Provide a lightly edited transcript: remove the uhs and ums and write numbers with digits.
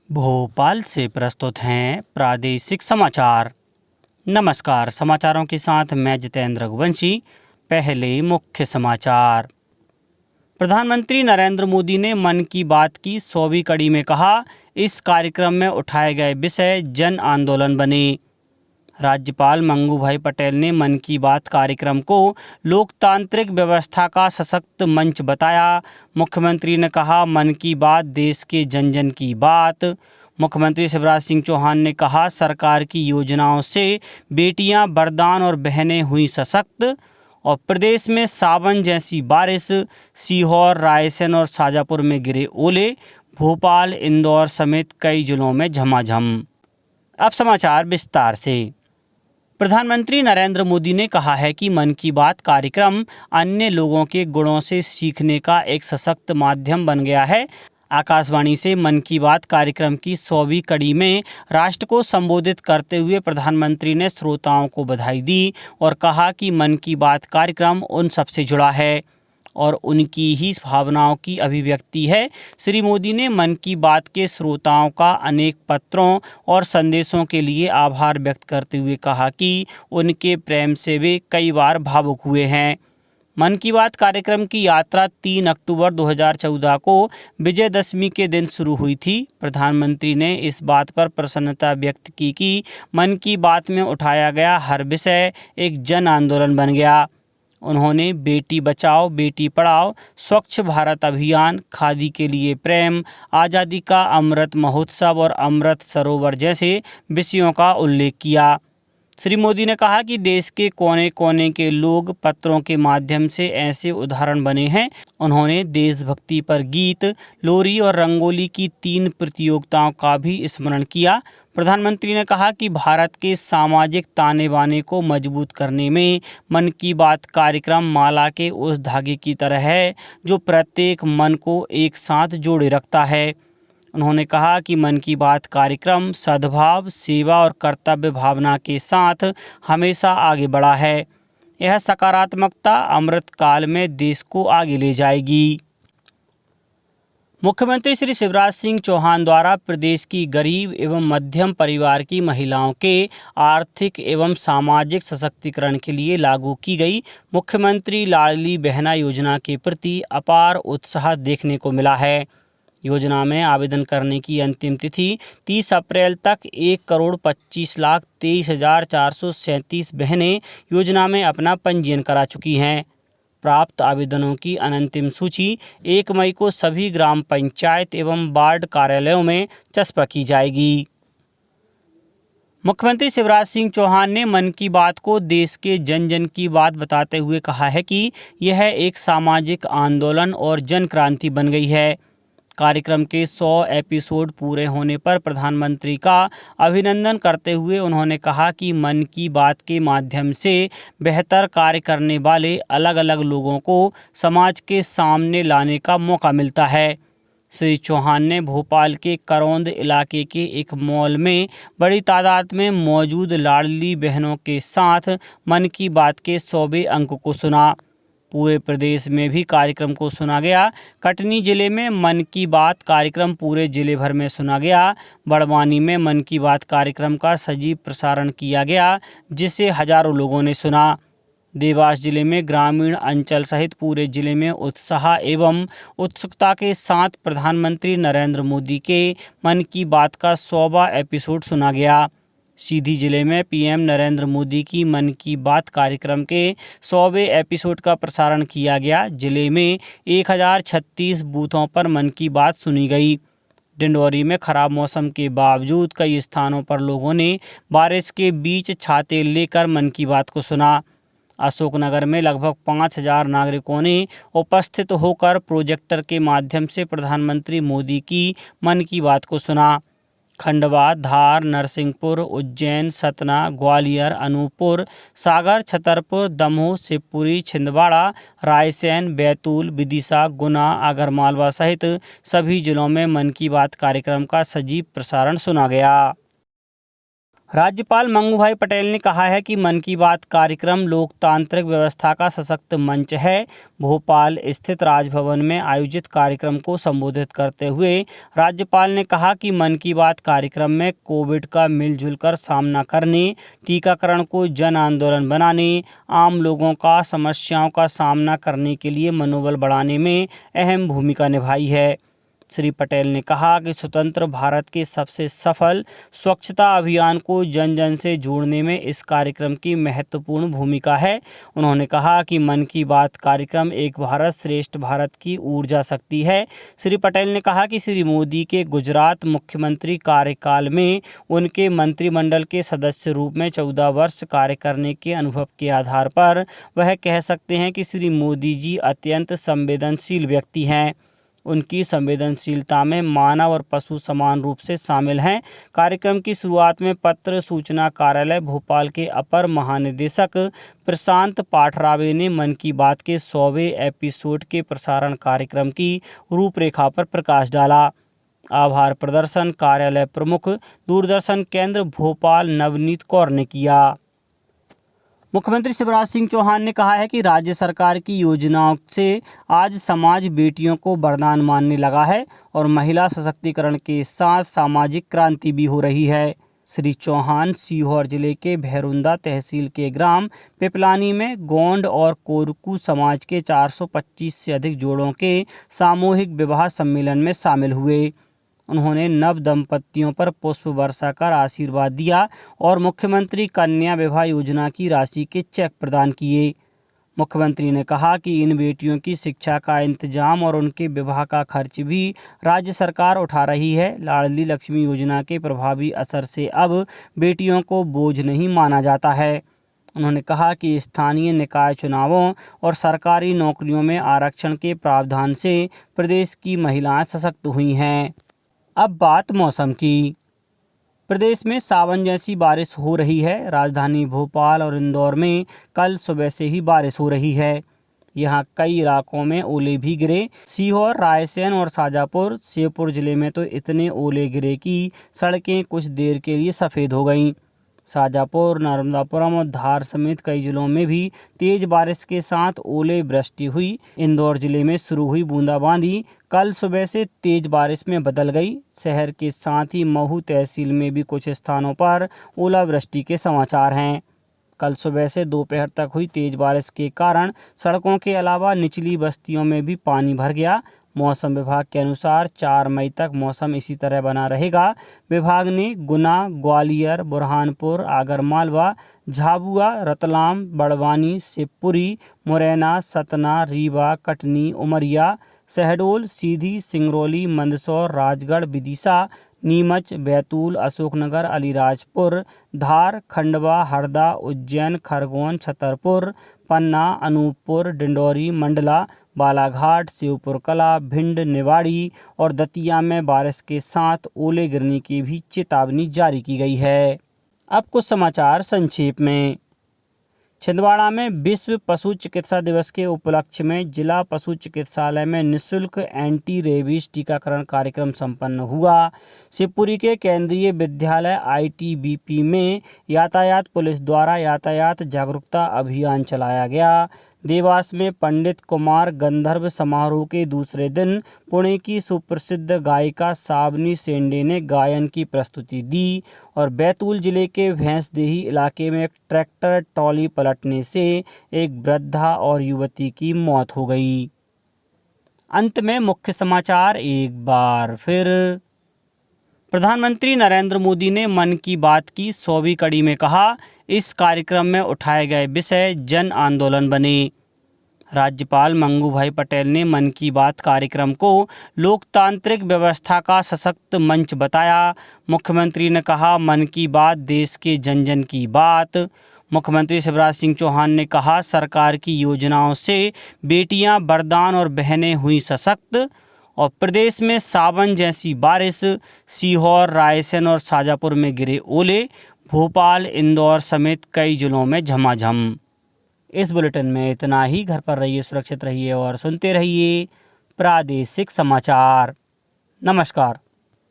भोपाल से प्रस्तुत हैं प्रादेशिक समाचार। नमस्कार, समाचारों के साथ मैं जितेंद्र रघुवंशी। पहले मुख्य समाचार। प्रधानमंत्री नरेंद्र मोदी ने मन की बात की 100वीं कड़ी में कहा, इस कार्यक्रम में उठाए गए विषय जन आंदोलन बने। राज्यपाल मंगू भाई पटेल ने मन की बात कार्यक्रम को लोकतांत्रिक व्यवस्था का सशक्त मंच बताया। मुख्यमंत्री ने कहा, मन की बात देश के जन जन की बात। मुख्यमंत्री शिवराज सिंह चौहान ने कहा, सरकार की योजनाओं से बेटियां वरदान और बहनें हुई सशक्त। और प्रदेश में सावन जैसी बारिश, सीहोर, रायसेन और शाजापुर में गिरे ओले। भोपाल, इंदौर समेत कई जिलों में झमाझम। अब समाचार विस्तार से। प्रधानमंत्री नरेंद्र मोदी ने कहा है कि मन की बात कार्यक्रम अन्य लोगों के गुणों से सीखने का एक सशक्त माध्यम बन गया है। आकाशवाणी से मन की बात कार्यक्रम की 100वीं कड़ी में राष्ट्र को संबोधित करते हुए प्रधानमंत्री ने श्रोताओं को बधाई दी और कहा कि मन की बात कार्यक्रम उन सबसे जुड़ा है और उनकी ही भावनाओं की अभिव्यक्ति है। श्री मोदी ने मन की बात के श्रोताओं का अनेक पत्रों और संदेशों के लिए आभार व्यक्त करते हुए कहा कि उनके प्रेम से वे कई बार भावुक हुए हैं। मन की बात कार्यक्रम की यात्रा 3 अक्टूबर 2014 को विजयदशमी के दिन शुरू हुई थी। प्रधानमंत्री ने इस बात पर प्रसन्नता व्यक्त की कि मन की बात में उठाया गया हर विषय एक जन आंदोलन बन गया। उन्होंने बेटी बचाओ बेटी पढ़ाओ, स्वच्छ भारत अभियान, खादी के लिए प्रेम, आज़ादी का अमृत महोत्सव और अमृत सरोवर जैसे विषयों का उल्लेख किया। श्री मोदी ने कहा कि देश के कोने कोने के लोग पत्रों के माध्यम से ऐसे उदाहरण बने हैं। उन्होंने देशभक्ति पर गीत, लोरी और रंगोली की 3 प्रतियोगिताओं का भी स्मरण किया। प्रधानमंत्री ने कहा कि भारत के सामाजिक ताने बाने को मजबूत करने में मन की बात कार्यक्रम माला के उस धागे की तरह है जो प्रत्येक मन को एक साथ जोड़े रखता है। उन्होंने कहा कि मन की बात कार्यक्रम सद्भाव, सेवा और कर्तव्य भावना के साथ हमेशा आगे बढ़ा है। यह सकारात्मकता अमृत काल में देश को आगे ले जाएगी। मुख्यमंत्री श्री शिवराज सिंह चौहान द्वारा प्रदेश की गरीब एवं मध्यम परिवार की महिलाओं के आर्थिक एवं सामाजिक सशक्तिकरण के लिए लागू की गई मुख्यमंत्री लाडली बहना योजना के प्रति अपार उत्साह देखने को मिला है। योजना में आवेदन करने की अंतिम तिथि 30 अप्रैल तक 1,25,23,437 बहनें योजना में अपना पंजीयन करा चुकी हैं। प्राप्त आवेदनों की अंतिम सूची 1 मई को सभी ग्राम पंचायत एवं वार्ड कार्यालयों में चस्पा की जाएगी। मुख्यमंत्री शिवराज सिंह चौहान ने मन की बात को देश के जन जन की बात बताते हुए कहा है कि यह एक सामाजिक आंदोलन और जन क्रांति बन गई है। कार्यक्रम के 100 एपिसोड पूरे होने पर प्रधानमंत्री का अभिनंदन करते हुए उन्होंने कहा कि मन की बात के माध्यम से बेहतर कार्य करने वाले अलग अलग लोगों को समाज के सामने लाने का मौका मिलता है। श्री चौहान ने भोपाल के करौंद इलाके के एक मॉल में बड़ी तादाद में मौजूद लाडली बहनों के साथ मन की बात के 100वें अंक को सुना। पूरे प्रदेश में भी कार्यक्रम को सुना गया। कटनी जिले में मन की बात कार्यक्रम पूरे जिले भर में सुना गया। बड़वानी में मन की बात कार्यक्रम का सजीव प्रसारण किया गया, जिसे हजारों लोगों ने सुना। देवास जिले में ग्रामीण अंचल सहित पूरे जिले में उत्साह एवं उत्सुकता के साथ प्रधानमंत्री नरेंद्र मोदी के मन की बात का 100वां एपिसोड सुना गया। सीधी जिले में पीएम नरेंद्र मोदी की मन की बात कार्यक्रम के 100वें एपिसोड का प्रसारण किया गया। जिले में 1036 बूथों पर मन की बात सुनी गई। डिंडौरी में खराब मौसम के बावजूद कई स्थानों पर लोगों ने बारिश के बीच छाते लेकर मन की बात को सुना। अशोकनगर में लगभग 5000 नागरिकों ने उपस्थित होकर प्रोजेक्टर के माध्यम से प्रधानमंत्री मोदी की मन की बात को सुना। खंडवा, धार, नरसिंहपुर, उज्जैन, सतना, ग्वालियर, अनूपपुर, सागर, छतरपुर, दमोह, शिवपुरी, छिंदवाड़ा, रायसेन, बैतूल, विदिशा, गुना, आगरमालवा सहित सभी जिलों में मन की बात कार्यक्रम का सजीव प्रसारण सुना गया। राज्यपाल मंगू भाई पटेल ने कहा है कि मन की बात कार्यक्रम लोकतांत्रिक व्यवस्था का सशक्त मंच है। भोपाल स्थित राजभवन में आयोजित कार्यक्रम को संबोधित करते हुए राज्यपाल ने कहा कि मन की बात कार्यक्रम में कोविड का मिलजुल कर सामना करने, टीकाकरण को जन आंदोलन बनाने, आम लोगों का समस्याओं का सामना करने के लिए मनोबल बढ़ाने में अहम भूमिका निभाई है। श्री पटेल ने कहा कि स्वतंत्र भारत के सबसे सफल स्वच्छता अभियान को जन जन से जोड़ने में इस कार्यक्रम की महत्वपूर्ण भूमिका है। उन्होंने कहा कि मन की बात कार्यक्रम एक भारत श्रेष्ठ भारत की ऊर्जा शक्ति है। श्री पटेल ने कहा कि श्री मोदी के गुजरात मुख्यमंत्री कार्यकाल में उनके मंत्रिमंडल के सदस्य रूप में 14 वर्ष कार्य करने के अनुभव के आधार पर वह कह सकते हैं कि श्री मोदी जी अत्यंत संवेदनशील व्यक्ति हैं। उनकी संवेदनशीलता में मानव और पशु समान रूप से शामिल हैं। कार्यक्रम की शुरुआत में पत्र सूचना कार्यालय भोपाल के अपर महानिदेशक प्रशांत पाठराबे ने मन की बात के 100वें एपिसोड के प्रसारण कार्यक्रम की रूपरेखा पर प्रकाश डाला। आभार प्रदर्शन कार्यालय प्रमुख दूरदर्शन केंद्र भोपाल नवनीत कौर ने किया। मुख्यमंत्री शिवराज सिंह चौहान ने कहा है कि राज्य सरकार की योजनाओं से आज समाज बेटियों को वरदान मानने लगा है और महिला सशक्तिकरण के साथ सामाजिक क्रांति भी हो रही है। श्री चौहान सीहोर जिले के भैरुंदा तहसील के ग्राम पिपलानी में गोंड और कोरकू समाज के 425 से अधिक जोड़ों के सामूहिक विवाह सम्मेलन में शामिल हुए। उन्होंने नव दंपतियों पर पुष्प वर्षा कर आशीर्वाद दिया और मुख्यमंत्री कन्या विवाह योजना की राशि के चेक प्रदान किए। मुख्यमंत्री ने कहा कि इन बेटियों की शिक्षा का इंतजाम और उनके विवाह का खर्च भी राज्य सरकार उठा रही है। लाडली लक्ष्मी योजना के प्रभावी असर से अब बेटियों को बोझ नहीं माना जाता है। उन्होंने कहा कि स्थानीय निकाय चुनावों और सरकारी नौकरियों में आरक्षण के प्रावधान से प्रदेश की महिलाएं सशक्त हुई हैं। अब बात मौसम की। प्रदेश में सावन जैसी बारिश हो रही है। राजधानी भोपाल और इंदौर में कल सुबह से ही बारिश हो रही है। यहाँ कई इलाकों में ओले भी गिरे। सीहोर, रायसेन और शाजापुर, श्योपुर जिले में तो इतने ओले गिरे कि सड़कें कुछ देर के लिए सफ़ेद हो गईं। शाजापुर, नर्मदापुरम और धार समेत कई जिलों में भी तेज बारिश के साथ ओले वृष्टि हुई। इंदौर जिले में शुरू हुई बूंदाबांदी कल सुबह से तेज बारिश में बदल गई। शहर के साथ ही महू तहसील में भी कुछ स्थानों पर ओलावृष्टि के समाचार हैं। कल सुबह से दोपहर तक हुई तेज बारिश के कारण सड़कों के अलावा निचली बस्तियों में भी पानी भर गया। मौसम विभाग के अनुसार 4 मई तक मौसम इसी तरह बना रहेगा। विभाग ने गुना, ग्वालियर, बुरहानपुर, आगरमालवा, झाबुआ, रतलाम, बड़वानी, शिवपुरी, मुरैना, सतना, रीवा, कटनी, उमरिया, शहडोल, सीधी, सिंगरौली, मंदसौर, राजगढ़, विदिशा, नीमच, बैतूल, अशोकनगर, अलीराजपुर, धार, खंडवा, हरदा, उज्जैन, खरगोन, छतरपुर, पन्ना, अनूपपुर, डिंडौरी, मंडला, बालाघाट, शिवपुर कला, भिंड, निवाड़ी और दतिया में बारिश के साथ ओले गिरने की भी चेतावनी जारी की गई है। अब कुछ समाचार संक्षेप में। छिंदवाड़ा में विश्व पशु चिकित्सा दिवस के उपलक्ष्य में जिला पशु चिकित्सालय में निःशुल्क एंटी रेबीज टीकाकरण कार्यक्रम संपन्न हुआ। शिवपुरी के केंद्रीय विद्यालय ITBP में यातायात पुलिस द्वारा यातायात जागरूकता अभियान चलाया गया। देवास में पंडित कुमार गंधर्व समारोह के दूसरे दिन पुणे की सुप्रसिद्ध गायिका सावनी शेंडे ने गायन की प्रस्तुति दी और बैतूल जिले के भैंसदेही इलाके में एक ट्रैक्टर ट्रॉली पलटने से एक वृद्धा और युवती की मौत हो गई। अंत में मुख्य समाचार एक बार फिर। प्रधानमंत्री नरेंद्र मोदी ने मन की बात की 100वीं कड़ी में कहा, इस कार्यक्रम में उठाए गए विषय जन आंदोलन बने। राज्यपाल मंगू भाई पटेल ने मन की बात कार्यक्रम को लोकतांत्रिक व्यवस्था का सशक्त मंच बताया। मुख्यमंत्री ने कहा, मन की बात देश के जन जन की बात। मुख्यमंत्री शिवराज सिंह चौहान ने कहा, सरकार की योजनाओं से बेटियां वरदान और बहनें हुई सशक्त। और प्रदेश में सावन जैसी बारिश, सीहोर, रायसेन और शाजापुर में गिरे ओले, भोपाल, इंदौर समेत कई जिलों में झमाझम। इस बुलेटिन में इतना ही। घर पर रहिए, सुरक्षित रहिए और सुनते रहिए प्रादेशिक समाचार। नमस्कार।